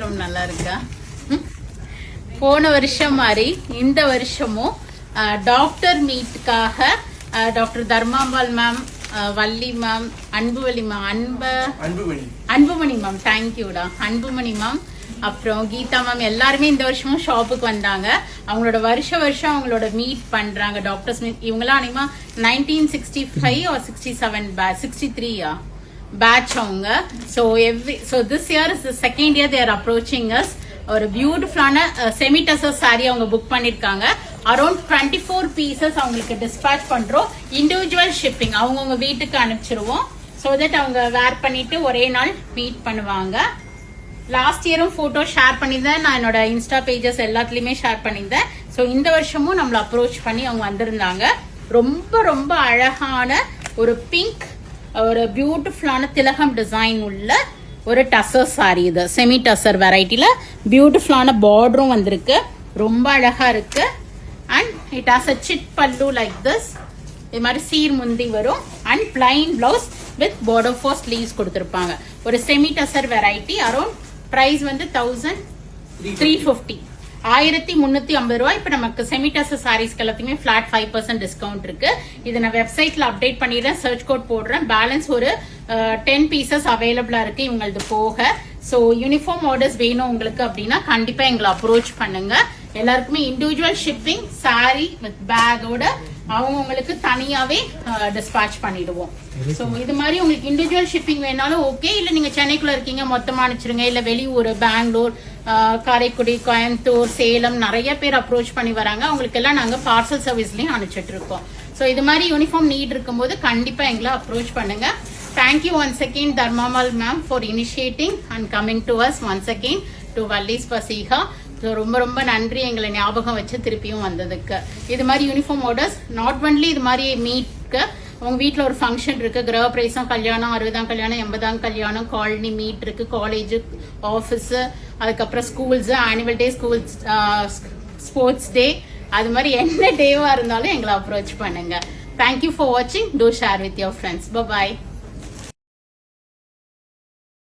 ரொம்ப நல்லா இருக்கா? போன வருஷம் மாதிரி இந்த வருஷமும் டாக்டர் மீட்காக doctor Dharmambal ma'am, Valli ma'am, Anbuvalli ma'am, Anbumani ma'am, தேங்க்யூடா அன்புமணி மேம், அப்புறம் கீதா மேம் எல்லாருமே இந்த வருஷமும் ஷாப்புக்கு வந்தாங்க. அவங்களோட வருஷம் அவங்களோட மீட் பண்றாங்க டாக்டர்ஸ் மீட். இவங்களாம் அனிமா 1965 or 67 63 பேட்ச் அவங்க. So this year is the second year their approaching us. ஒரு பியூட்டிஃபுல்லான செமி டசர் சாரி அவங்க புக் பண்ணிருக்காங்க. அரௌண்ட் 24 பீசஸ் அவங்களுக்கு டிஸ்பேச் பண்றோம். இண்டிவிஜுவல் ஷிப்பிங் அவங்கவுங்க வீட்டுக்கு அனுப்பிச்சிருவோம். ஸோ தட் அவங்க வேர் பண்ணிட்டு ஒரே நாள் மீட் பண்ணுவாங்க. லாஸ்ட் இயரும் போட்டோ ஷேர் பண்ணியிருந்தேன். நான் என்னோட இன்ஸ்டா பேஜஸ் எல்லாத்துலயுமே ஷேர் பண்ணியிருந்தேன். ஸோ இந்த வருஷமும் நம்மள அப்ரோச் பண்ணி அவங்க வந்திருந்தாங்க. ரொம்ப ரொம்ப அழகான ஒரு பிங்க், ஒரு பியூட்டிஃபுல்லான திலகம் டிசைன் உள்ள ஒரு டசர் சாரி. இது செமி டசர் வெரைட்டில பியூட்டிஃபுல்லான பார்டரும் வந்திருக்கு. ரொம்ப அழகா இருக்கு. அண்ட் இட் ஹாஸ் அ சிட் பல்லு லைக் திஸ். இது மாதிரி சீர் முந்தி வரும். And plain blouse with border for sleeves கொடுத்துருப்பாங்க. ஒரு semi tussar variety. Around price வந்து 1350, 1350 ரூபாய். இப்ப நமக்கு செமி டசர் சாரீஸ்க்கு எல்லாத்தையுமே பிளாட் 5% டிஸ்கவுண்ட் இருக்கு. இதை நான் வெப்சைட்ல அப்டேட் பண்ணிடுறேன், சர்ச் கோட் போடுறேன். பேலன்ஸ் ஒரு 10 பீசஸ் அவைலபிளா இருக்கு இவங்களது போக. ஸோ யூனிஃபார்ம் ஆர்டர்ஸ் வேணும் உங்களுக்கு அப்படின்னா கண்டிப்பா எங்களை அப்ரோச் பண்ணுங்க. எல்லாருக்குமே இண்டிவிஜுவல் ஷிப்பிங் சாரி வித் பேக்கோட அவங்களுக்கு தனியாவே டிஸ்பேச் பண்ணிடுவோம். ஸோ இது மாதிரி உங்களுக்கு இண்டிவிஜுவல் ஷிப்பிங் வேணாலும் ஓகே. இல்ல நீங்க சென்னைக்குள்ள இருக்கீங்க மொத்தமா அனுப்பிச்சிருங்க. இல்ல வெளியூர், பெங்களூர், காரைக்குடி, கோயம்புத்தூர், சேலம் நிறைய பேர் அப்ரோச் பண்ணி வராங்க. அவங்களுக்கு எல்லாம் நாங்க பார்சல் சர்வீஸ்லயும் அனுப்பிச்சிட்டு இருக்கோம். ஸோ இது மாதிரி யூனிஃபார்ம் நீட் இருக்கும்போது கண்டிப்பா எங்களை அப்ரோச் பண்ணுங்க. Thank you once again Dharmamal ma'am for initiating and coming to us once again to Vallis Pasiha. ரொம்ப ரொம்ப நன்றி எங்களை ஞாபகம் வச்சு திருப்பியும் வந்ததுக்கு. இது மாதிரி யூனிஃபார்ம் ஆர்டர்ஸ் நாட் ஒன்லி இது மாதிரி மீட்க்கு, உங்க வீட்டில் ஒரு ஃபங்க்ஷன் இருக்கு, கிரக பிரவேசம், கல்யாணம், 60ஆம் கல்யாணம், 80ஆம் கல்யாணம், காலனி மீட் இருக்கு, காலேஜ், ஆஃபீஸ், அதுக்கப்புறம் schools, annual day, schools, sports day, அது மாதிரி என்ன டேவா இருந்தாலும் எங்களை அப்ரோச் பண்ணுங்க. தேங்க்யூ ஃபார் வாட்சிங். Do share with your friends. By.